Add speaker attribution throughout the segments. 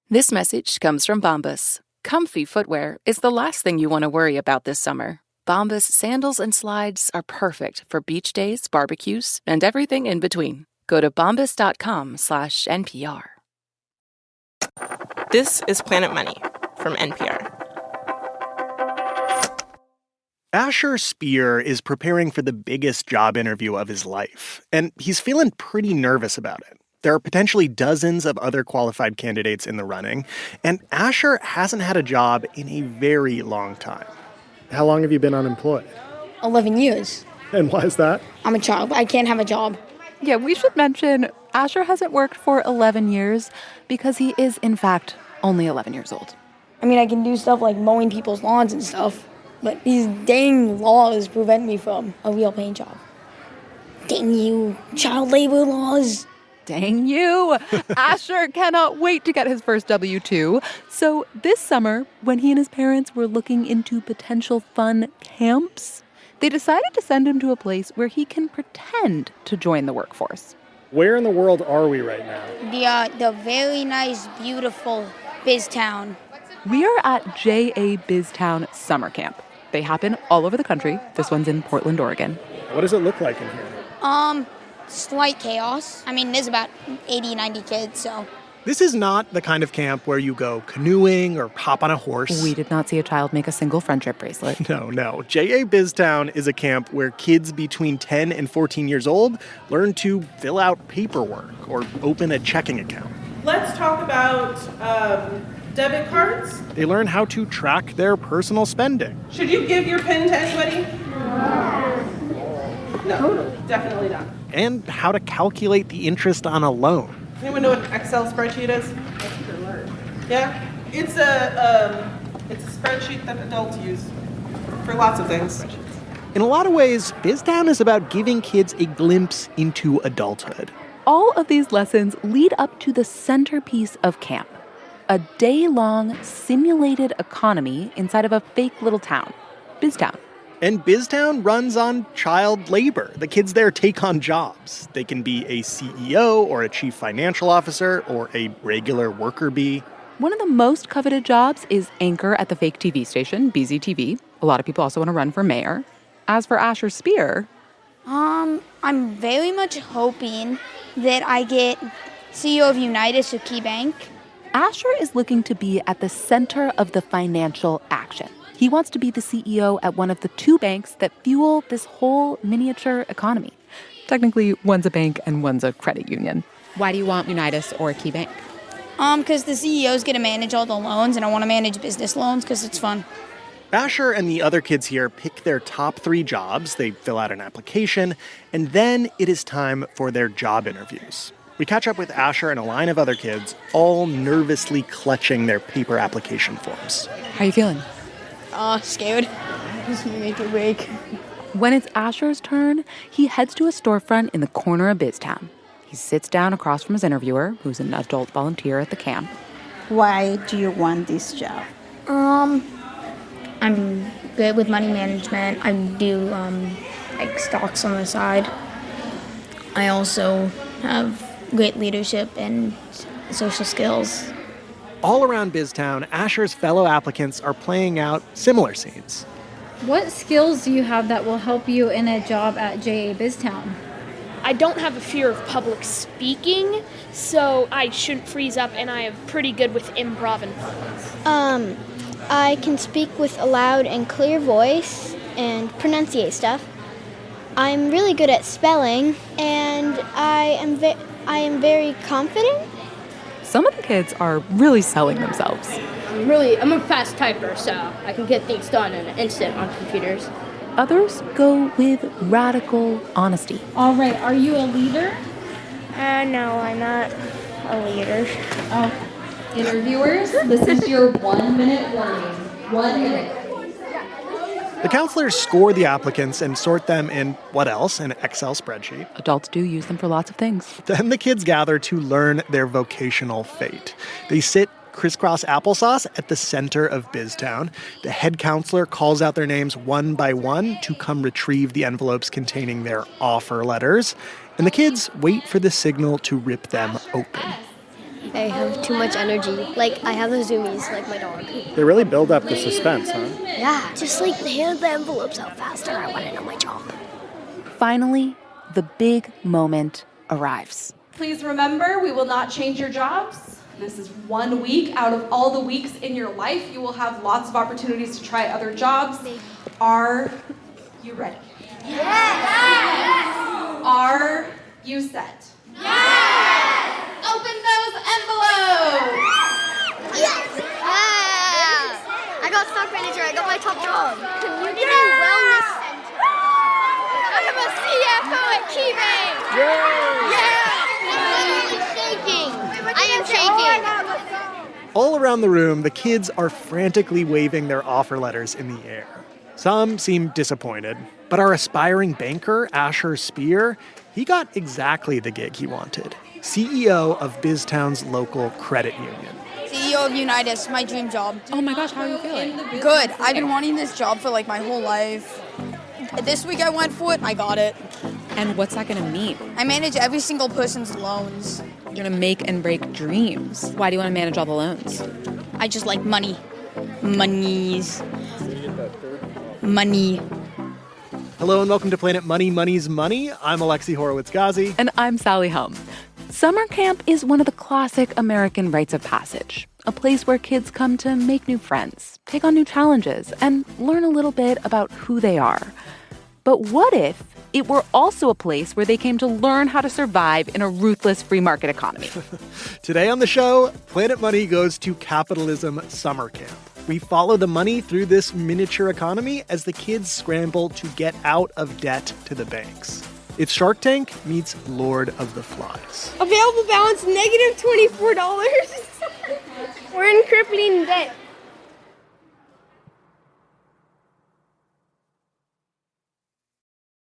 Speaker 1: This message comes from Bombas. Comfy footwear is the last thing you want to worry about this summer. Bombas sandals and slides are perfect for beach days, barbecues, and everything in between. Go to bombas.com/NPR.
Speaker 2: This is Planet Money from NPR.
Speaker 3: Asher Speer is preparing for the biggest job interview of his life, and he's feeling pretty nervous about it. There are potentially dozens of other qualified candidates in the running, and Asher hasn't had a job in a very long time.
Speaker 4: How long have you been unemployed?
Speaker 5: 11 years.
Speaker 4: And why is that?
Speaker 5: I'm a child. I can't have a job.
Speaker 6: Yeah, we should mention Asher hasn't worked for 11 years because he is, in fact, only 11 years old.
Speaker 5: I mean, I can do stuff like mowing people's lawns and stuff, but these dang laws prevent me from a real paying job. Dang you, child labor laws.
Speaker 6: Dang you! Asher cannot wait to get his first W-2. So this summer, when he and his parents were looking into potential fun camps, they decided to send him to a place where he can pretend to join the workforce.
Speaker 4: Where in the world are we right now?
Speaker 5: The very nice, beautiful BizTown.
Speaker 6: We are at JA BizTown summer camp. They happen all over the country. This one's in Portland, Oregon.
Speaker 4: What does it look like in here?
Speaker 5: Slight chaos. I mean, there's about 80, 90 kids, so.
Speaker 3: This is not the kind of camp where you go canoeing or hop on a horse.
Speaker 6: We did not see a child make a single friendship bracelet.
Speaker 3: No. JA BizTown is a camp where kids between 10 and 14 years old learn to fill out paperwork or open a checking account.
Speaker 2: Let's talk about debit cards.
Speaker 3: They learn how to track their personal spending.
Speaker 2: Should you give your PIN to anybody? No, definitely not.
Speaker 3: And how to calculate the interest on a loan.
Speaker 2: Anyone know what an Excel spreadsheet is? Yeah? It's a spreadsheet that adults use for lots of things.
Speaker 3: In a lot of ways, BizTown is about giving kids a glimpse into adulthood.
Speaker 6: All of these lessons lead up to the centerpiece of camp, a day-long simulated economy inside of a fake little town, BizTown.
Speaker 3: And BizTown runs on child labor. The kids there take on jobs. They can be a CEO or a chief financial officer or a regular worker bee.
Speaker 6: One of the most coveted jobs is anchor at the fake TV station, BZTV. A lot of people also want to run for mayor. As for Asher Speer...
Speaker 5: I'm very much hoping that I get CEO of Unitas or KeyBank.
Speaker 6: Asher is looking to be at the center of the financial action. He wants to be the CEO at one of the two banks that fuel this whole miniature economy. Technically, one's a bank and one's a credit union.
Speaker 7: Why do you want Unitas or KeyBank?
Speaker 5: Because the CEO's going to manage all the loans, and I want to manage business loans because it's fun.
Speaker 3: Asher and the other kids here pick their top 3 jobs. They fill out an application, and then it is time for their job interviews. We catch up with Asher and a line of other kids, all nervously clutching their paper application forms.
Speaker 7: How are you feeling?
Speaker 5: Scared. Just make it wake.
Speaker 6: When it's Asher's turn, he heads to a storefront in the corner of BizTown. He sits down across from his interviewer, who's an adult volunteer at the camp.
Speaker 8: Why do you want this job?
Speaker 5: I'm good with money management. I do like stocks on the side. I also have great leadership and social skills.
Speaker 3: All around BizTown, Asher's fellow applicants are playing out similar scenes.
Speaker 9: What skills do you have that will help you in a job at JA BizTown?
Speaker 10: I don't have a fear of public speaking, so I shouldn't freeze up, and I am pretty good with improv and puns.
Speaker 11: I can speak with a loud and clear voice and pronunciate stuff. I'm really good at spelling, and I am very confident.
Speaker 6: Some of the kids are really selling themselves.
Speaker 12: I'm a fast typer, so I can get things done in an instant on computers.
Speaker 6: Others go with radical honesty.
Speaker 9: All right, are you a leader?
Speaker 11: No, I'm not a leader.
Speaker 9: Oh. Interviewers, this is your 1 minute warning. 1 minute.
Speaker 3: The counselors score the applicants and sort them in, what else, an Excel spreadsheet.
Speaker 6: Adults do use them for lots of things.
Speaker 3: Then the kids gather to learn their vocational fate. They sit crisscross applesauce at the center of BizTown. The head counselor calls out their names one by one to come retrieve the envelopes containing their offer letters. And the kids wait for the signal to rip them open.
Speaker 11: I have too much energy. Like, I have the zoomies, like my dog.
Speaker 4: They really build up the suspense, huh?
Speaker 11: Yeah, just like hand the envelopes out faster. I want to know my job.
Speaker 6: Finally, the big moment arrives.
Speaker 9: Please remember, we will not change your jobs. This is 1 week out of all the weeks in your life. You will have lots of opportunities to try other jobs. Are you ready? Yes! Are you set? Yes! Open those envelopes!
Speaker 11: Yes! Yeah! I got stock manager. I got my top job. Community Wellness Center. I'm a CFO at KeyBank. Yeah! I'm literally shaking. I am shaking.
Speaker 3: All around the room, the kids are frantically waving their offer letters in the air. Some seem disappointed, but our aspiring banker, Asher Spear, he got exactly the gig he wanted. CEO of BizTown's local credit union.
Speaker 5: CEO of Unitas, my dream job.
Speaker 7: Oh my gosh, how are you feeling?
Speaker 5: Good. I've been wanting this job for like my whole life. This week I went for it, I got it.
Speaker 7: And what's that going to mean?
Speaker 5: I manage every single person's loans.
Speaker 7: You're going to make and break dreams. Why do you want to manage all the loans?
Speaker 5: I just like money. Monies. Money.
Speaker 3: Hello and welcome to Planet Money, Money's Money. I'm Alexi Horowitz-Ghazi.
Speaker 6: And I'm Sally Helm. Summer camp is one of the classic American rites of passage, a place where kids come to make new friends, take on new challenges, and learn a little bit about who they are. But what if it were also a place where they came to learn how to survive in a ruthless free market economy?
Speaker 3: Today on the show, Planet Money goes to Capitalism Summer Camp. We follow the money through this miniature economy as the kids scramble to get out of debt to the banks. It's Shark Tank meets Lord of the Flies.
Speaker 11: Available balance negative $24. We're in crippling debt.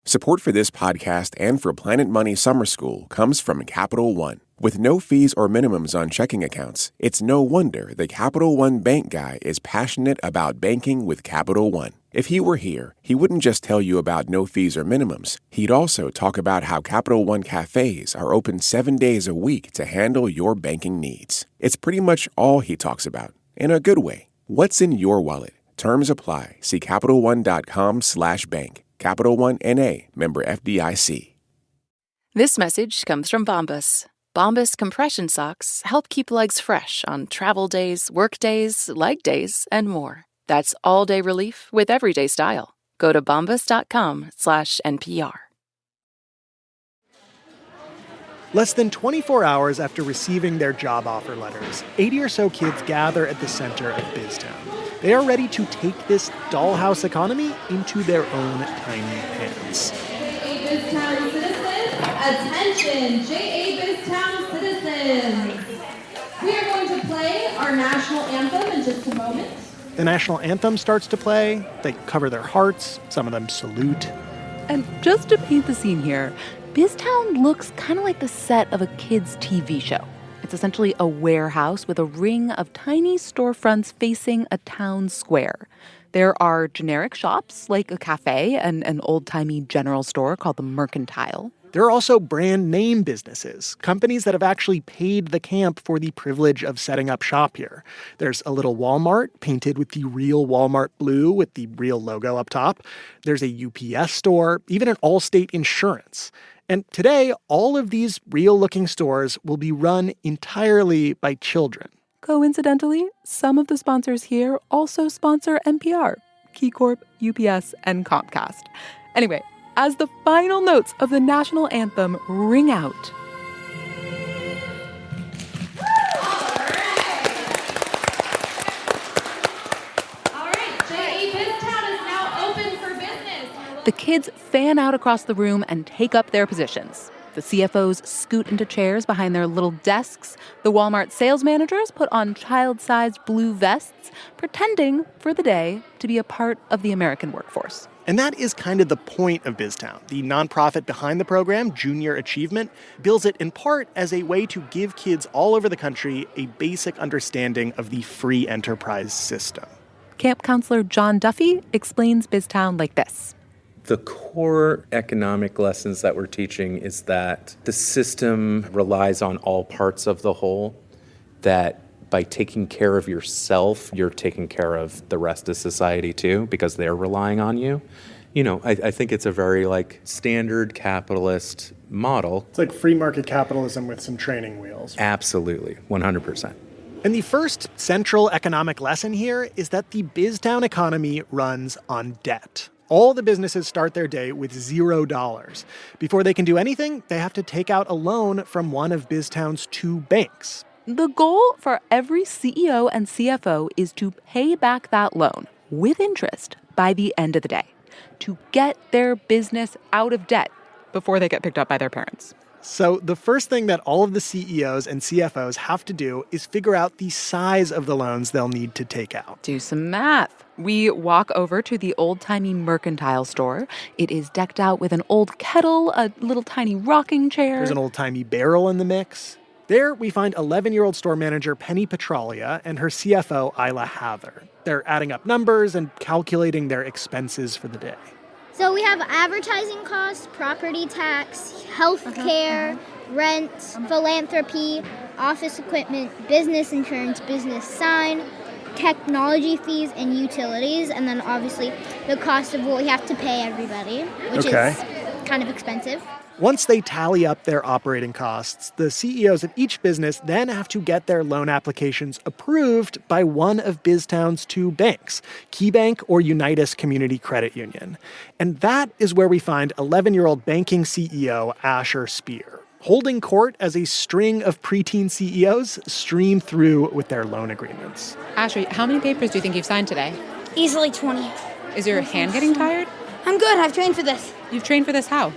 Speaker 13: Support for this podcast and for Planet Money Summer School comes from Capital One. With no fees or minimums on checking accounts, it's no wonder the Capital One bank guy is passionate about banking with Capital One. If he were here, he wouldn't just tell you about no fees or minimums. He'd also talk about how Capital One cafes are open 7 days a week to handle your banking needs. It's pretty much all he talks about, in a good way. What's in your wallet? Terms apply. See CapitalOne.com/bank. Capital One N.A., member FDIC.
Speaker 1: This message comes from Bombas. Bombas compression socks help keep legs fresh on travel days, work days, leg days, and more. That's all-day relief with everyday style. Go to bombas.com/NPR.
Speaker 3: Less than 24 hours after receiving their job offer letters, 80 or so kids gather at the center of BizTown. They are ready to take this dollhouse economy into their own tiny hands.
Speaker 9: JA BizTown citizens, attention, JA BizTown citizens. We are going to play our national anthem in just a moment.
Speaker 3: The national anthem starts to play, they cover their hearts, some of them salute.
Speaker 6: And just to paint the scene here, BizTown looks kind of like the set of a kid's TV show. It's essentially a warehouse with a ring of tiny storefronts facing a town square. There are generic shops like a cafe and an old-timey general store called the Mercantile.
Speaker 3: There are also brand name businesses, companies that have actually paid the camp for the privilege of setting up shop here. There's a little Walmart painted with the real Walmart blue with the real logo up top. There's a UPS store, even an Allstate Insurance. And today, all of these real-looking stores will be run entirely by children.
Speaker 6: Coincidentally, some of the sponsors here also sponsor NPR, KeyCorp, UPS, and Comcast. Anyway, as the final notes of the national anthem ring out, the kids fan out across the room and take up their positions. The CFOs scoot into chairs behind their little desks. The Walmart sales managers put on child-sized blue vests, pretending for the day to be a part of the American workforce.
Speaker 3: And that is kind of the point of BizTown. The nonprofit behind the program, Junior Achievement, bills it in part as a way to give kids all over the country a basic understanding of the free enterprise system.
Speaker 6: Camp counselor John Duffy explains BizTown like this.
Speaker 14: The core economic lessons that we're teaching is that the system relies on all parts of the whole. that by taking care of yourself, you're taking care of the rest of society too, because they're relying on you. I think it's a very standard capitalist model.
Speaker 3: It's like free market capitalism with some training wheels.
Speaker 14: Absolutely, 100%.
Speaker 3: And the first central economic lesson here is that the BizTown economy runs on debt. All the businesses start their day with $0. Before they can do anything, they have to take out a loan from one of BizTown's 2 banks.
Speaker 6: The goal for every CEO and CFO is to pay back that loan with interest by the end of the day, to get their business out of debt before they get picked up by their parents.
Speaker 3: So the first thing that all of the CEOs and CFOs have to do is figure out the size of the loans they'll need to take out.
Speaker 6: Do some math. We walk over to the old-timey mercantile store. It is decked out with an old kettle, a little tiny rocking chair.
Speaker 3: There's an old-timey barrel in the mix. There, we find 11-year-old store manager Penny Petralia and her CFO, Isla Hather. They're adding up numbers and calculating their expenses for the day.
Speaker 11: So we have advertising costs, property tax, health care, rent, philanthropy, office equipment, business insurance, business sign, technology fees, and utilities. And then obviously the cost of what we have to pay everybody, which is kind of expensive.
Speaker 3: Once they tally up their operating costs, the CEOs of each business then have to get their loan applications approved by one of BizTown's 2 banks, KeyBank or Unitas Community Credit Union. And that is where we find 11-year-old banking CEO Asher Spear, holding court as a string of preteen CEOs stream through with their loan agreements.
Speaker 7: Asher, how many papers do you think you've signed today?
Speaker 5: Easily 20.
Speaker 7: Is your hand getting tired?
Speaker 5: I'm good. I've trained for this.
Speaker 7: You've trained for this how?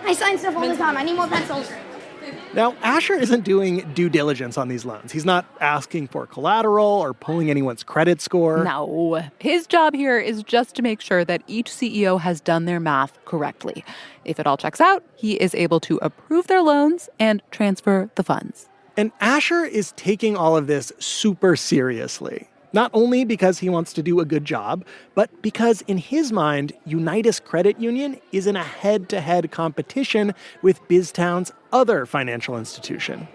Speaker 5: I sign stuff all the time. I need more pencils.
Speaker 3: Now, Asher isn't doing due diligence on these loans. He's not asking for collateral or pulling anyone's credit score.
Speaker 6: No. His job here is just to make sure that each CEO has done their math correctly. If it all checks out, he is able to approve their loans and transfer the funds.
Speaker 3: And Asher is taking all of this super seriously. Not only because he wants to do a good job, but because in his mind, Unitas Credit Union is in a head-to-head competition with BizTown's other financial institution,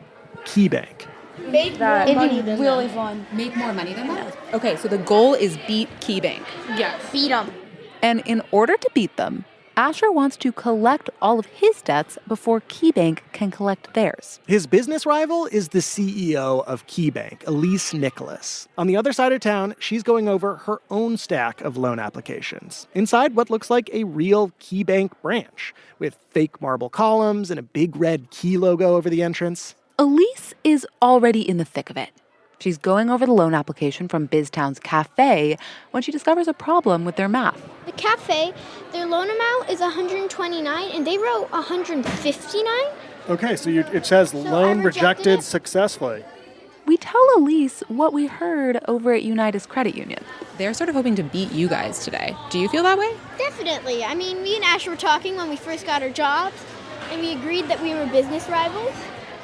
Speaker 3: KeyBank.
Speaker 12: Make more money than
Speaker 5: really fun.
Speaker 7: Make more money than that? Okay, so the goal is beat KeyBank.
Speaker 12: Yes.
Speaker 5: Beat them.
Speaker 6: And in order to beat them, Asher wants to collect all of his debts before KeyBank can collect theirs.
Speaker 3: His business rival is the CEO of KeyBank, Elise Nicholas. On the other side of town, she's going over her own stack of loan applications inside what looks like a real KeyBank branch with fake marble columns and a big red key logo over the entrance.
Speaker 6: Elise is already in the thick of it. She's going over the loan application from BizTown's cafe when she discovers a problem with their math.
Speaker 11: The cafe, their loan amount is $129, and they wrote $159.
Speaker 4: Okay, so it says loan rejected successfully.
Speaker 6: We tell Elise what we heard over at Unitas Credit Union.
Speaker 7: They're sort of hoping to beat you guys today. Do you feel that way?
Speaker 11: Definitely. I mean, me and Ash were talking when we first got our jobs, and we agreed that we were business rivals.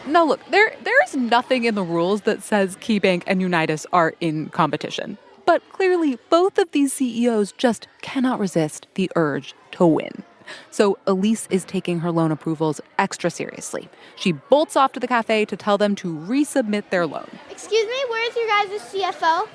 Speaker 6: No, look, there's nothing in the rules that says KeyBank and Unitas are in competition. But clearly, both of these CEOs just cannot resist the urge to win. So Elise is taking her loan approvals extra seriously. She bolts off to the cafe to tell them to resubmit their loan.
Speaker 11: Excuse me, where's your guys' CFO?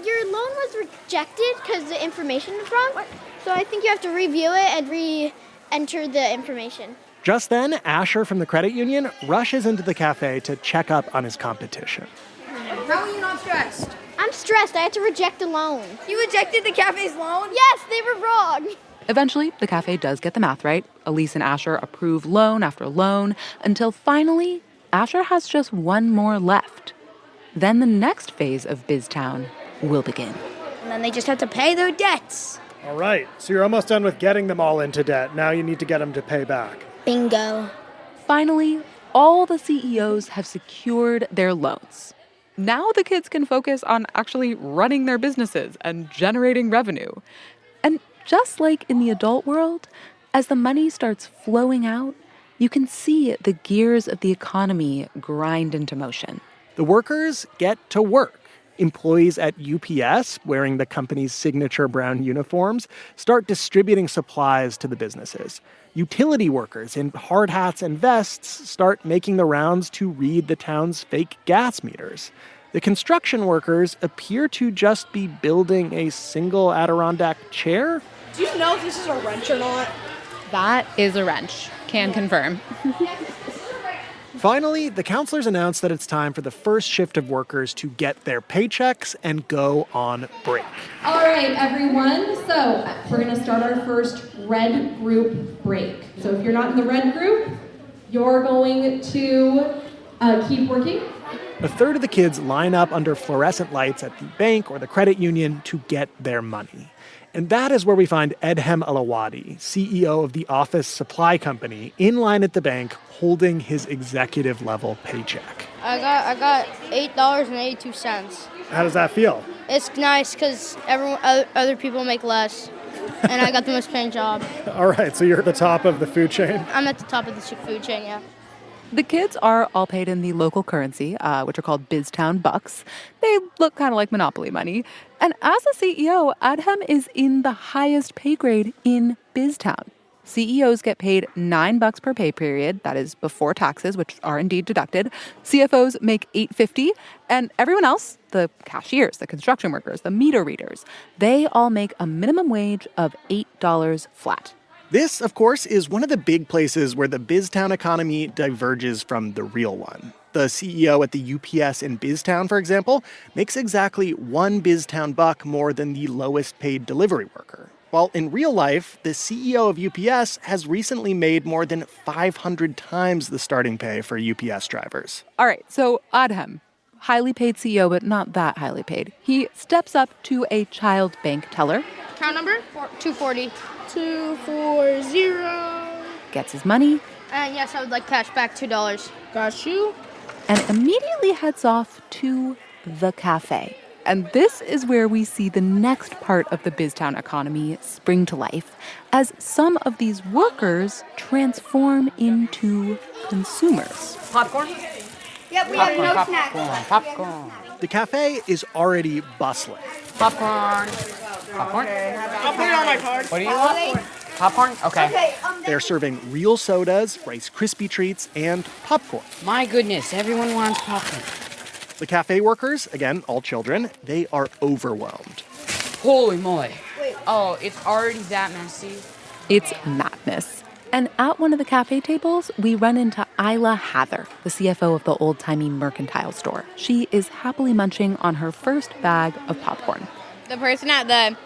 Speaker 11: Your loan was rejected because the information was wrong. So I think you have to review it and re-enter the information.
Speaker 3: Just then, Asher from the credit union rushes into the cafe to check up on his competition.
Speaker 5: How are you not stressed?
Speaker 11: I'm stressed. I had to reject a loan.
Speaker 5: You rejected the cafe's loan?
Speaker 11: Yes, they were wrong.
Speaker 6: Eventually, the cafe does get the math right. Elise and Asher approve loan after loan until finally, Asher has just one more left. Then the next phase of BizTown will begin.
Speaker 5: And then they just have to pay their debts.
Speaker 4: All right, so you're almost done with getting them all into debt. Now you need to get them to pay back.
Speaker 5: Bingo.
Speaker 6: Finally, all the CEOs have secured their loans. Now the kids can focus on actually running their businesses and generating revenue. And just like in the adult world, as the money starts flowing out, you can see the gears of the economy grind into motion.
Speaker 3: The workers get to work. Employees at UPS, wearing the company's signature brown uniforms, start distributing supplies to the businesses. Utility workers in hard hats and vests start making the rounds to read the town's fake gas meters. The construction workers appear to just be building a single Adirondack chair.
Speaker 12: Do you know if this is a wrench or not?
Speaker 7: That is a wrench. Can confirm.
Speaker 3: Finally, the counselors announced that it's time for the first shift of workers to get their paychecks and go on break.
Speaker 9: All right, everyone. So we're going to start our first red group break. So if you're not in the red group, you're going to keep working.
Speaker 3: A third of the kids line up under fluorescent lights at the bank or the credit union to get their money. And that is where we find Edhem Alawadi, CEO of the Office Supply Company, in line at the bank holding his executive-level paycheck.
Speaker 15: I got $8.82.
Speaker 4: How does that feel?
Speaker 15: It's nice because other people make less, and I got the most paying job.
Speaker 4: All right, so you're at the top of the food chain?
Speaker 15: I'm at the top of the food chain, yeah.
Speaker 6: The kids are all paid in the local currency, which are called BizTown bucks. They look kind of like Monopoly money. And as a CEO, Adhem is in the highest pay grade in BizTown. CEOs get paid $9 per pay period, that is before taxes, which are indeed deducted. CFOs make $8.50, and everyone else, the cashiers, the construction workers, the meter readers, they all make a minimum wage of $8 flat.
Speaker 3: This, of course, is one of the big places where the BizTown economy diverges from the real one. The CEO at the UPS in BizTown, for example, makes exactly one BizTown buck more than the lowest paid delivery worker. While in real life, the CEO of UPS has recently made more than 500 times the starting pay for UPS drivers.
Speaker 6: All right, so Adhem, highly paid CEO, but not that highly paid. He steps up to a child bank teller.
Speaker 15: Account number? 240.
Speaker 10: 240.
Speaker 6: Gets his money.
Speaker 15: And yes, I would like cash back $2.
Speaker 10: Got you.
Speaker 6: And immediately heads off to the cafe. And this is where we see the next part of the BizTown economy spring to life as some of these workers transform into consumers.
Speaker 12: Popcorn?
Speaker 15: Yep, we have no snacks.
Speaker 12: Popcorn.
Speaker 3: The cafe is already bustling.
Speaker 12: Popcorn. Popcorn?
Speaker 2: I'll put it on my card.
Speaker 12: What do you want? Popcorn? Okay.
Speaker 3: They're serving real sodas, Rice Krispie treats, and popcorn.
Speaker 12: My goodness, everyone wants popcorn.
Speaker 3: The cafe workers, again, all children, they are overwhelmed.
Speaker 12: Holy moly. Oh, it's already that messy.
Speaker 6: It's madness. And at one of the cafe tables, we run into Isla Hather, the CFO of the old-timey mercantile store. She is happily munching on her first bag of popcorn.
Speaker 15: The person at the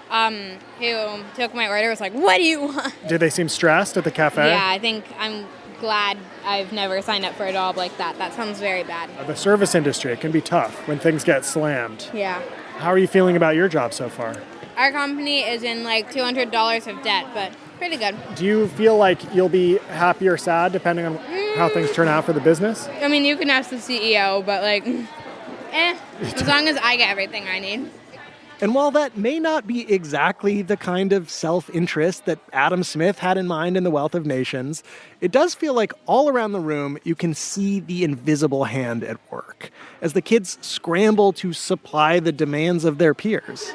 Speaker 15: who took my order was like, "What do you want?"
Speaker 4: Did they seem stressed at the cafe?
Speaker 15: Yeah, I think I'm glad I've never signed up for a job like that. That sounds very bad.
Speaker 4: The service industry, it can be tough when things get slammed.
Speaker 15: Yeah.
Speaker 4: How are you feeling about your job so far?
Speaker 15: Our company is in like $200 of debt, but pretty good.
Speaker 4: Do you feel like you'll be happy or sad depending on how things turn out for the business?
Speaker 15: I mean, you can ask the CEO, but like, as long as I get everything I need.
Speaker 3: And while that may not be exactly the kind of self-interest that Adam Smith had in mind in The Wealth of Nations, it does feel like all around the room you can see the invisible hand at work as the kids scramble to supply the demands of their peers.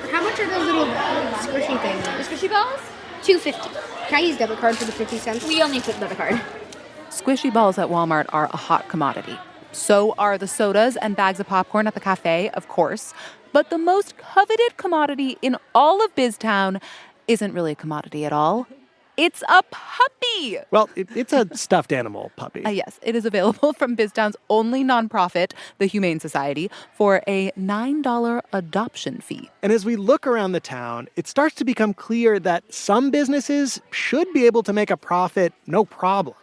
Speaker 11: How much are those little squishy things?
Speaker 10: The squishy balls?
Speaker 11: $2.50. Can I use debit card for the 50 cents?
Speaker 10: We only put debit card.
Speaker 6: Squishy balls at Walmart are a hot commodity. So are the sodas and bags of popcorn at the cafe, of course. But the most coveted commodity in all of BizTown isn't really a commodity at all. It's a puppy.
Speaker 3: Well, it's a stuffed animal puppy.
Speaker 6: Yes, it is available from BizTown's only nonprofit, the Humane Society, for a $9 adoption fee.
Speaker 3: And as we look around the town, it starts to become clear that some businesses should be able to make a profit no problem,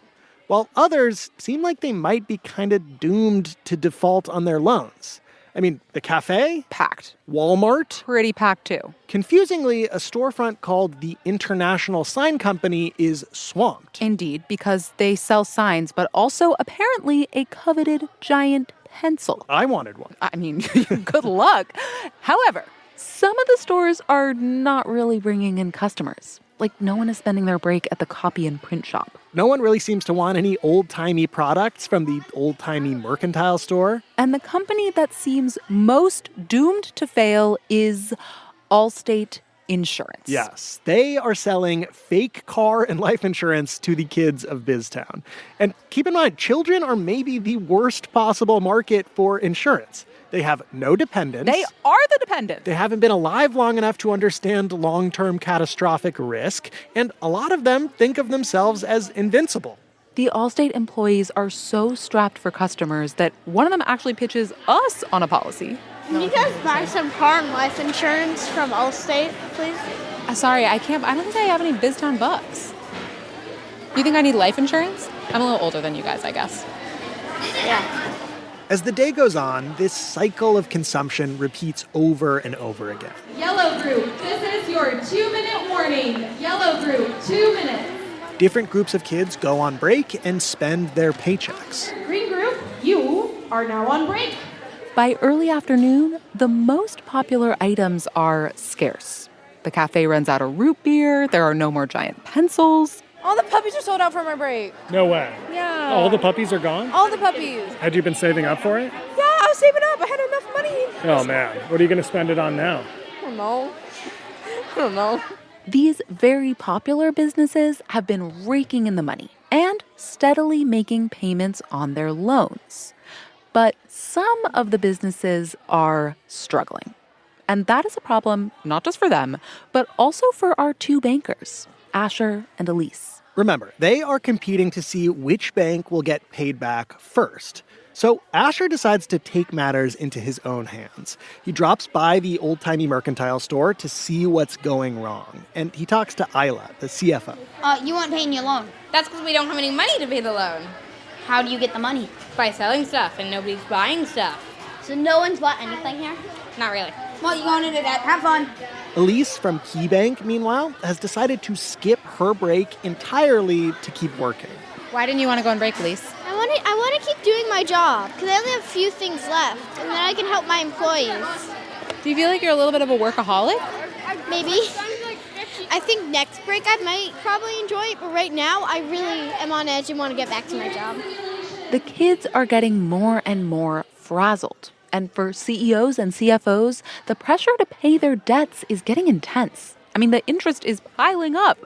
Speaker 3: while others seem like they might be kind of doomed to default on their loans. I mean, the cafe?
Speaker 6: Packed.
Speaker 3: Walmart?
Speaker 6: Pretty packed, too.
Speaker 3: Confusingly, a storefront called the International Sign Company is swamped.
Speaker 6: Indeed, because they sell signs, but also apparently a coveted giant pencil.
Speaker 3: I wanted one.
Speaker 6: I mean, good luck. However, some of the stores are not really bringing in customers. Like, no one is spending their break at the copy and print shop.
Speaker 3: No one really seems to want any old-timey products from the old-timey mercantile store.
Speaker 6: And the company that seems most doomed to fail is Allstate Insurance.
Speaker 3: Yes, they are selling fake car and life insurance to the kids of BizTown. And keep in mind, children are maybe the worst possible market for insurance. They have no dependents.
Speaker 6: They are the dependents.
Speaker 3: They haven't been alive long enough to understand long-term catastrophic risk, and a lot of them think of themselves as invincible.
Speaker 6: The Allstate employees are so strapped for customers that one of them actually pitches us on a policy.
Speaker 11: Can you guys buy some car and life insurance from Allstate, please?
Speaker 7: Sorry, I can't. I don't think I have any BizTown bucks. You think I need life insurance? I'm a little older than you guys, I guess.
Speaker 11: Yeah.
Speaker 3: As the day goes on, this cycle of consumption repeats over and over again.
Speaker 9: Yellow group, this is your 2-minute warning. Yellow group, 2 minutes.
Speaker 3: Different groups of kids go on break and spend their paychecks.
Speaker 9: Green group, you are now on break.
Speaker 6: By early afternoon, the most popular items are scarce. The cafe runs out of root beer, there are no more giant pencils.
Speaker 15: All the puppies are sold out for my break.
Speaker 4: No way.
Speaker 15: Yeah.
Speaker 4: All the puppies are gone?
Speaker 15: All the puppies.
Speaker 4: Had you been saving up for it?
Speaker 15: Yeah, I was saving up. I had enough money.
Speaker 4: Oh, man. What are you going to spend it on now?
Speaker 15: I don't know.
Speaker 6: These very popular businesses have been raking in the money and steadily making payments on their loans. But some of the businesses are struggling. And that is a problem not just for them, but also for our two bankers, Asher and Elise.
Speaker 3: Remember, they are competing to see which bank will get paid back first. So Asher decides to take matters into his own hands. He drops by the old-timey mercantile store to see what's going wrong. And he talks to Isla, the CFO.
Speaker 11: You weren't paying your loan.
Speaker 15: That's because we don't have any money to pay the loan.
Speaker 11: How do you get the money?
Speaker 15: By selling stuff, and nobody's buying stuff.
Speaker 11: So no one's bought anything here?
Speaker 15: Not really.
Speaker 11: Well, you going into that. Have fun.
Speaker 3: Elise from KeyBank, meanwhile, has decided to skip her break entirely to keep working.
Speaker 7: Why didn't you want to go on break, Elise?
Speaker 11: I want to keep doing my job because I only have a few things left, and then I can help my employees.
Speaker 7: Do you feel like you're a little bit of a workaholic?
Speaker 11: Maybe. I think next break I might probably enjoy it, but right now I really am on edge and want to get back to my job.
Speaker 6: The kids are getting more and more frazzled. And for CEOs and CFOs, the pressure to pay their debts is getting intense. I mean, the interest is piling up.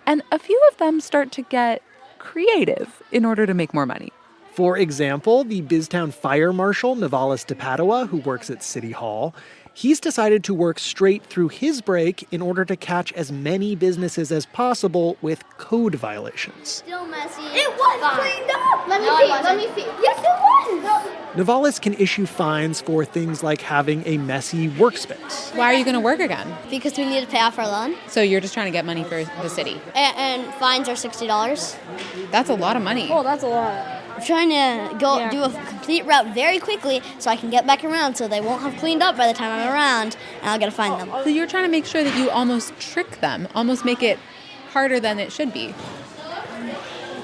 Speaker 6: And a few of them start to get creative in order to make more money.
Speaker 3: For example, the BizTown fire marshal, Navalis DePadua, who works at City Hall, he's decided to work straight through his break in order to catch as many businesses as possible with code violations.
Speaker 11: Still messy. It was cleaned up. Let me see. Yes, it was.
Speaker 3: Navalis can issue fines for things like having a messy workspace.
Speaker 7: Why are you going to work again?
Speaker 11: Because we need to pay off our loan.
Speaker 7: So you're just trying to get money for the city?
Speaker 11: And fines are $60.
Speaker 7: That's a lot of money.
Speaker 15: Oh, that's a lot.
Speaker 11: I'm trying to do a complete route very quickly so I can get back around so they won't have cleaned up by the time I'm around, and I'll get to find them.
Speaker 7: So you're trying to make sure that you almost trick them, almost make it harder than it should be.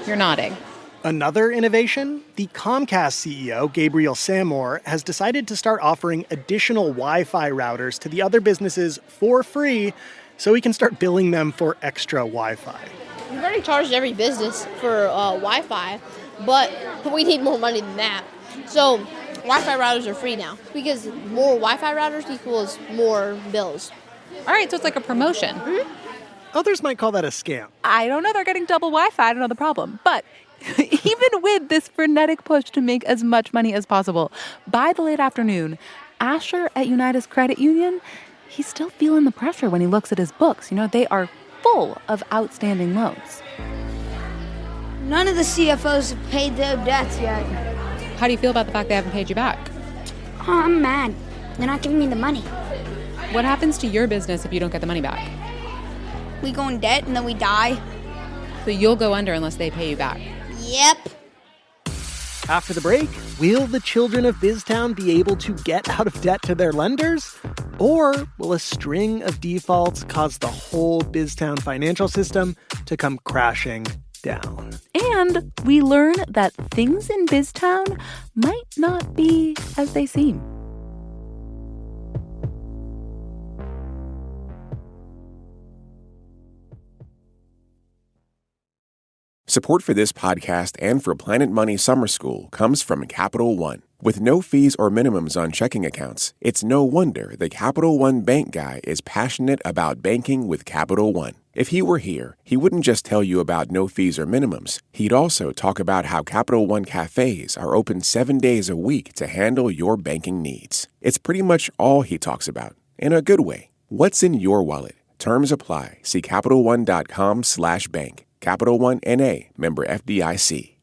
Speaker 7: You're nodding.
Speaker 3: Another innovation, the Comcast CEO, Gabriel Samore, has decided to start offering additional Wi-Fi routers to the other businesses for free so he can start billing them for extra Wi-Fi.
Speaker 12: We've already charged every business for Wi-Fi, but we need more money than that. So Wi-Fi routers are free now because more Wi-Fi routers equals more bills.
Speaker 7: All right, so it's like a promotion.
Speaker 12: Mm-hmm.
Speaker 3: Others might call that a scam.
Speaker 6: I don't know, they're getting double Wi-Fi, I don't know the problem. But even with this frenetic push to make as much money as possible, by the late afternoon, Asher at Unitas Credit Union, he's still feeling the pressure when he looks at his books. You know, they are full of outstanding loans.
Speaker 11: None of the CFOs have paid their debts yet.
Speaker 7: How do you feel about the fact they haven't paid you back?
Speaker 11: Oh, I'm mad. They're not giving me the money.
Speaker 7: What happens to your business if you don't get the money back?
Speaker 11: We go in debt and then we die.
Speaker 7: So you'll go under unless they pay you back.
Speaker 11: Yep.
Speaker 3: After the break, will the children of BizTown be able to get out of debt to their lenders? Or will a string of defaults cause the whole BizTown financial system to come crashing down?
Speaker 6: And we learn that things in BizTown might not be as they seem.
Speaker 13: Support for this podcast and for Planet Money Summer School comes from Capital One. With no fees or minimums on checking accounts, it's no wonder the Capital One bank guy is passionate about banking with Capital One. If he were here, he wouldn't just tell you about no fees or minimums. He'd also talk about how Capital One cafes are open 7 days a week to handle your banking needs. It's pretty much all he talks about, in a good way. What's in your wallet? Terms apply. See CapitalOne.com/bank. Capital One N.A., member FDIC.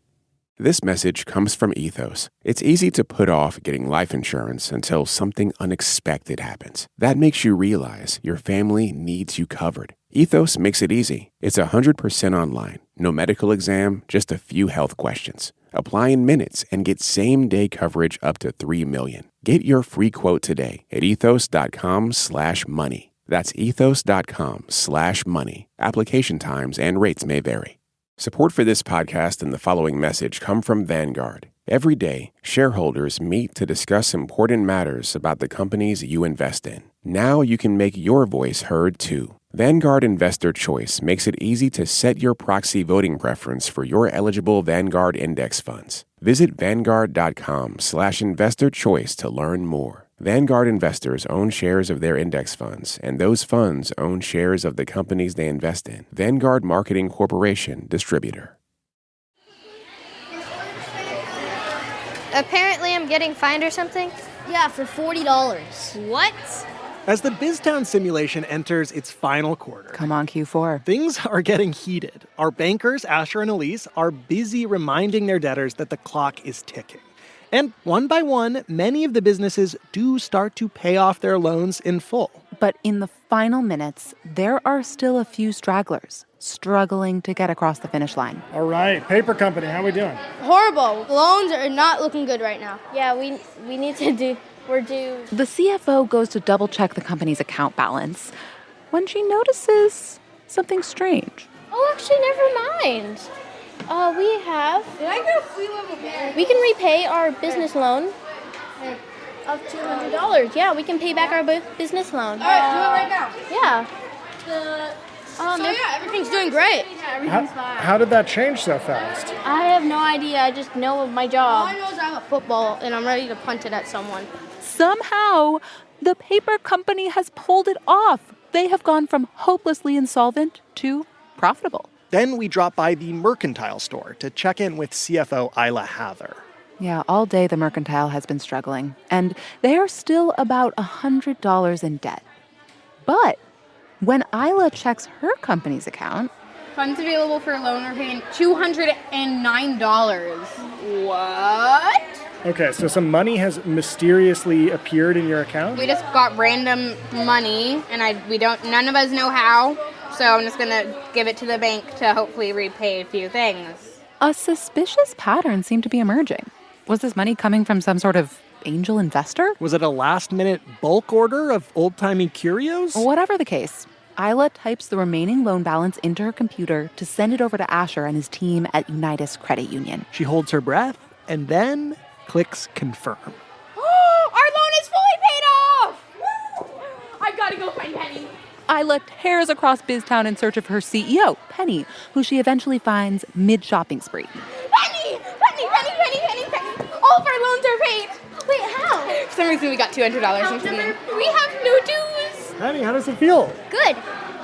Speaker 13: This message comes from Ethos. It's easy to put off getting life insurance until something unexpected happens. That makes you realize your family needs you covered. Ethos makes it easy. It's 100% online. No medical exam, just a few health questions. Apply in minutes and get same-day coverage up to $3 million. Get your free quote today at ethos.com/money. That's ethos.com/money. Application times and rates may vary. Support for this podcast and the following message come from Vanguard. Every day, shareholders meet to discuss important matters about the companies you invest in. Now you can make your voice heard too. Vanguard Investor Choice makes it easy to set your proxy voting preference for your eligible Vanguard index funds. Visit Vanguard.com/investorchoice to learn more. Vanguard investors own shares of their index funds, and those funds own shares of the companies they invest in. Vanguard Marketing Corporation, distributor.
Speaker 16: Apparently I'm getting fined or something?
Speaker 11: Yeah, for $40.
Speaker 16: What?
Speaker 3: As the BizTown simulation enters its final quarter,
Speaker 6: Come on, Q4.
Speaker 3: things are getting heated. Our bankers, Asher and Elise, are busy reminding their debtors that the clock is ticking. And one by one, many of the businesses do start to pay off their loans in full.
Speaker 6: But in the final minutes, there are still a few stragglers struggling to get across the finish line.
Speaker 4: All right, paper company, how we doing?
Speaker 16: Horrible. Loans are not looking good right now. Yeah, we need to do... We're due...
Speaker 6: The CFO goes to double-check the company's account balance when she notices something strange.
Speaker 16: Oh, actually, never mind. We have... Did I get a free level bag? We can repay our business loan of $200. Yeah, we can pay back our business loan. All right, do it right now. Yeah. Everything's doing great. Yeah, everything's fine.
Speaker 4: How did that change so fast?
Speaker 16: I have no idea. I just know my job. All I know is I have a football, and I'm ready to punt it at someone.
Speaker 6: Somehow, the paper company has pulled it off. They have gone from hopelessly insolvent to profitable.
Speaker 3: Then we drop by the mercantile store to check in with CFO Isla Hather.
Speaker 6: Yeah, all day the mercantile has been struggling, and they are still about $100 in debt. But when Isla checks her company's account...
Speaker 15: Funds available for loan repayment, $209. What?
Speaker 4: Okay, so some money has mysteriously appeared in your account?
Speaker 15: We just got random money, and none of us know how, so I'm just gonna give it to the bank to hopefully repay a few things.
Speaker 6: A suspicious pattern seemed to be emerging. Was this money coming from some sort of angel investor?
Speaker 3: Was it a last-minute bulk order of old-timey curios?
Speaker 6: Whatever the case, Isla types the remaining loan balance into her computer to send it over to Asher and his team at Unitas Credit Union.
Speaker 3: She holds her breath and then clicks confirm.
Speaker 15: Our loan is fully paid off! I gotta go find Penny.
Speaker 6: Isla tears across BizTown in search of her CEO, Penny, who she eventually finds mid-shopping spree.
Speaker 15: Penny! All of our loans are paid!
Speaker 16: Wait, how?
Speaker 15: For some reason we got $200 into them. We have no dues!
Speaker 4: Penny, how does it feel?
Speaker 11: Good.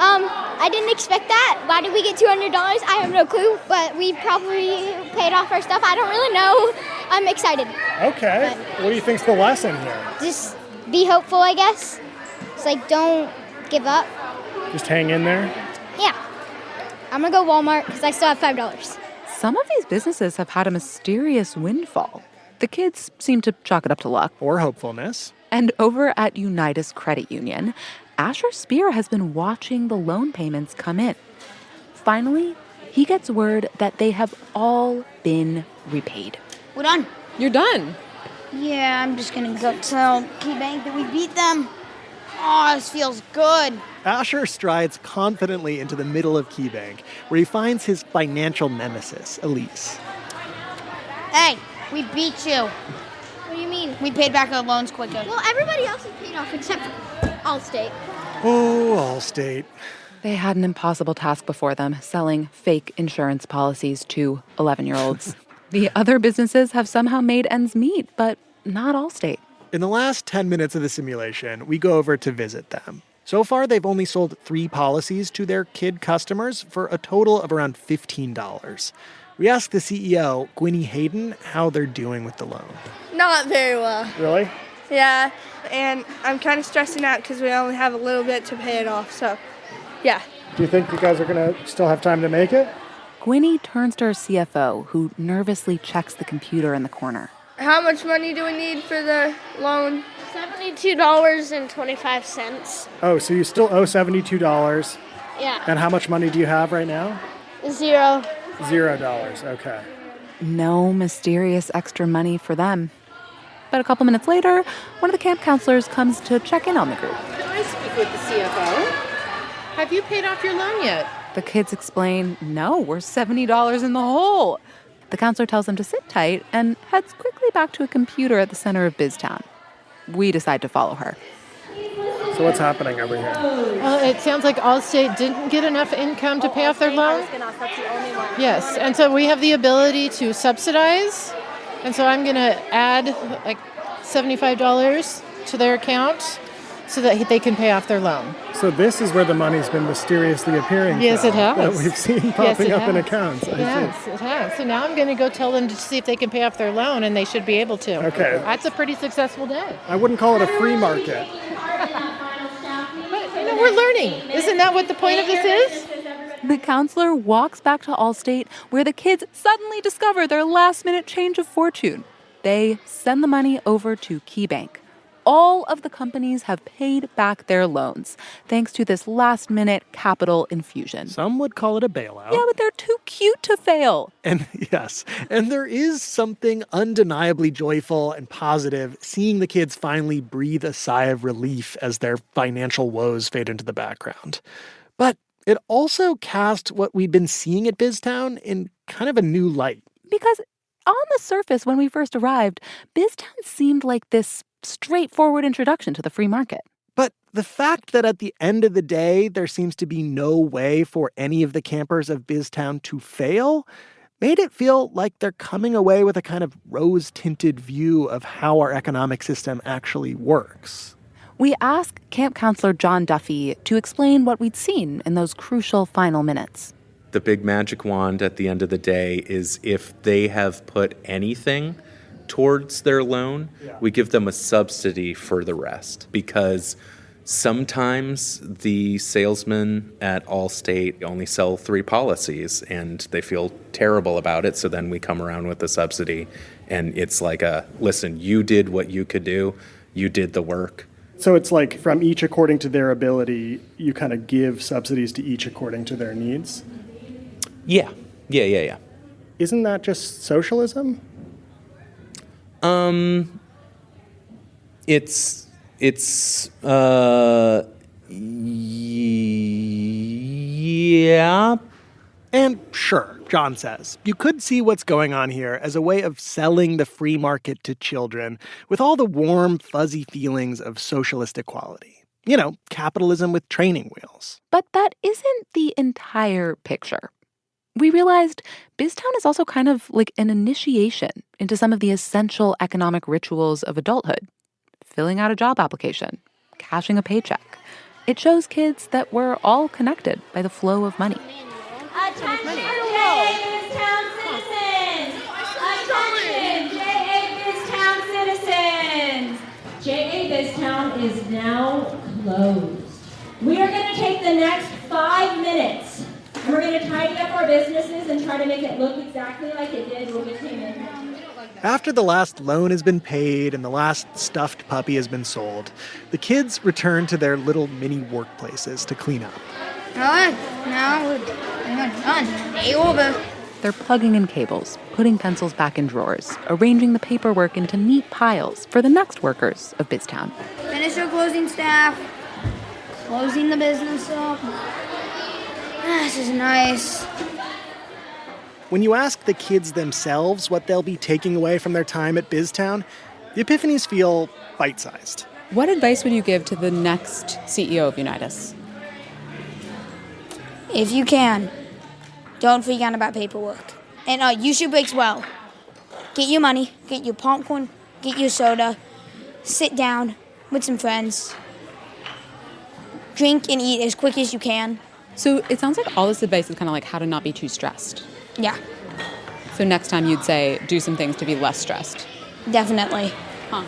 Speaker 11: I didn't expect that. Why did we get $200? I have no clue, but we probably paid off our stuff. I don't really know. I'm excited.
Speaker 4: Okay. What do you think's the lesson here?
Speaker 11: Just be hopeful, I guess. It's like, don't give up.
Speaker 4: Just hang in there?
Speaker 11: Yeah. I'm going to go Walmart because I still have $5.
Speaker 6: Some of these businesses have had a mysterious windfall. The kids seem to chalk it up to luck.
Speaker 3: Or hopefulness.
Speaker 6: And over at Unitas Credit Union, Asher Spear has been watching the loan payments come in. Finally, he gets word that they have all been repaid.
Speaker 16: We're done.
Speaker 6: You're done?
Speaker 16: Yeah, I'm just gonna go tell KeyBank that we beat them. Oh, this feels good.
Speaker 3: Asher strides confidently into the middle of KeyBank, where he finds his financial nemesis, Elise.
Speaker 16: Hey, we beat you.
Speaker 11: What do you mean?
Speaker 16: We paid back our loans quicker.
Speaker 11: Well, everybody else is paid off except for Allstate.
Speaker 3: Oh, Allstate.
Speaker 6: They had an impossible task before them, selling fake insurance policies to 11-year-olds. The other businesses have somehow made ends meet, but not Allstate.
Speaker 3: In the last 10 minutes of the simulation, we go over to visit them. So far, they've only sold 3 policies to their kid customers for a total of around $15. We asked the CEO, Gwynnie Hayden, how they're doing with the loan.
Speaker 17: Not very well.
Speaker 3: Really?
Speaker 17: Yeah, and I'm kind of stressing out because we only have a little bit to pay it off, so yeah.
Speaker 4: Do you think you guys are going to still have time to make it?
Speaker 6: Gwynnie turns to her CFO, who nervously checks the computer in the corner.
Speaker 17: How much money do we need for the loan?
Speaker 10: $72.25.
Speaker 4: Oh, so you still owe $72.
Speaker 10: Yeah.
Speaker 4: And how much money do you have right now?
Speaker 10: $0.
Speaker 4: $0, okay.
Speaker 6: No mysterious extra money for them. But a couple minutes later, one of the camp counselors comes to check in on the group.
Speaker 18: Can I speak with the CFO? Have you paid off your loan yet?
Speaker 6: The kids explain, no, we're $70 in the hole. The counselor tells them to sit tight and heads quickly back to a computer at the center of BizTown. We decide to follow her.
Speaker 4: So what's happening over here?
Speaker 18: Well, it sounds like Allstate didn't get enough income to pay off their loan. Yes, and so we have the ability to subsidize. And so I'm going to add like $75 to their account so that they can pay off their loan.
Speaker 4: So this is where the money's been mysteriously appearing.
Speaker 18: Yes, it has.
Speaker 4: That we've seen popping up in accounts.
Speaker 18: Yes, it has. So now I'm going to go tell them to see if they can pay off their loan, and they should be able to.
Speaker 4: Okay.
Speaker 18: That's a pretty successful day.
Speaker 4: I wouldn't call it a free market.
Speaker 18: But, we're learning. Isn't that what the point of this is?
Speaker 6: The counselor walks back to Allstate, where the kids suddenly discover their last-minute change of fortune. They send the money over to KeyBank. All of the companies have paid back their loans, thanks to this last-minute capital infusion.
Speaker 3: Some would call it a bailout.
Speaker 6: Yeah, but they're too cute to fail.
Speaker 3: And yes, and there is something undeniably joyful and positive seeing the kids finally breathe a sigh of relief as their financial woes fade into the background. But it also cast what we'd been seeing at BizTown in kind of a new light.
Speaker 6: Because on the surface, when we first arrived, BizTown seemed like this straightforward introduction to the free market.
Speaker 3: But the fact that at the end of the day, there seems to be no way for any of the campers of BizTown to fail made it feel like they're coming away with a kind of rose-tinted view of how our economic system actually works.
Speaker 6: We asked camp counselor John Duffy to explain what we'd seen in those crucial final minutes.
Speaker 14: The big magic wand at the end of the day is if they have put anything towards their loan, we give them a subsidy for the rest. Because sometimes the salesmen at Allstate only sell 3 policies and they feel terrible about it. So then we come around with a subsidy and it's like listen, you did what you could do. You did the work.
Speaker 4: So it's like from each according to their ability, you kind of give subsidies to each according to their needs?
Speaker 14: Yeah.
Speaker 4: Isn't that just socialism?
Speaker 14: It's yeah.
Speaker 3: And sure, John says, you could see what's going on here as a way of selling the free market to children with all the warm, fuzzy feelings of socialist equality. You know, capitalism with training wheels.
Speaker 6: But that isn't the entire picture. We realized BizTown is also kind of like an initiation into some of the essential economic rituals of adulthood. Filling out a job application, cashing a paycheck. It shows kids that we're all connected by the flow of money.
Speaker 19: Attention, JA BizTown citizens! Attention, JA BizTown citizens! JA BizTown is now closed. We are going to take the next 5 minutes. We're going to tidy up our businesses and try to make it look exactly like it did when we came in.
Speaker 3: After the last loan has been paid and the last stuffed puppy has been sold, the kids return to their little mini workplaces to clean up.
Speaker 6: They're plugging in cables, putting pencils back in drawers, arranging the paperwork into neat piles for the next workers of BizTown.
Speaker 11: Finish your closing staff. Closing the business up. This is nice.
Speaker 3: When you ask the kids themselves what they'll be taking away from their time at BizTown, the epiphanies feel bite-sized.
Speaker 7: What advice would you give to the next CEO of Unitas?
Speaker 11: If you can, don't forget about paperwork. And use your breaks well. Get your money, get your popcorn,
Speaker 5: get you a soda, sit down with some friends, drink and eat as quick as you can.
Speaker 7: So it sounds like all this advice is kind of like how to not be too stressed.
Speaker 5: Yeah,
Speaker 7: So next time you'd say do some things to be less stressed.
Speaker 5: definitely.
Speaker 7: Huh.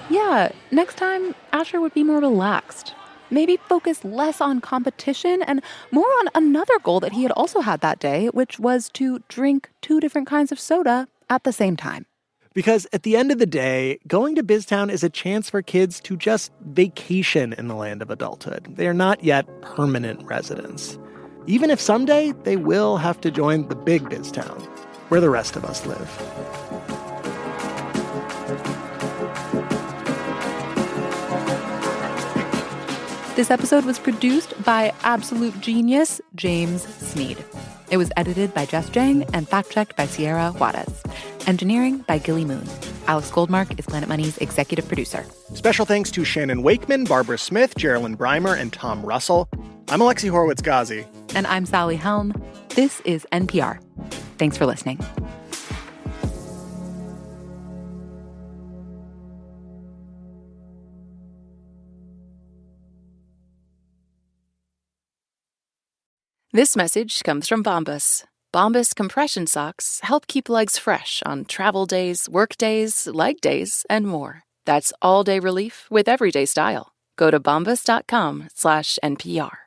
Speaker 6: Yeah, next time, Asher would be more relaxed. Maybe focus less on competition and more on another goal that he had also had that day, which was to drink 2 different kinds of soda at the same time.
Speaker 3: Because at the end of the day, going to BizTown is a chance for kids to just vacation in the land of adulthood. They are not yet permanent residents. Even if someday they will have to join the big BizTown, where the rest of us live.
Speaker 6: This episode was produced by absolute genius James Sneed. It was edited by Jess Jang and fact-checked by Sierra Juarez. Engineering by Gilly Moon. Alex Goldmark is Planet Money's executive producer.
Speaker 3: Special thanks to Shannon Wakeman, Barbara Smith, Geraldine Breimer, and Tom Russell. I'm Alexi Horowitz-Ghazi.
Speaker 6: And I'm Sally Helm. This is NPR. Thanks for listening. This message comes from Bombas. Bombas compression socks help keep legs fresh on travel days, work days, leg days, and more. That's all-day relief with everyday style. Go to bombas.com/NPR.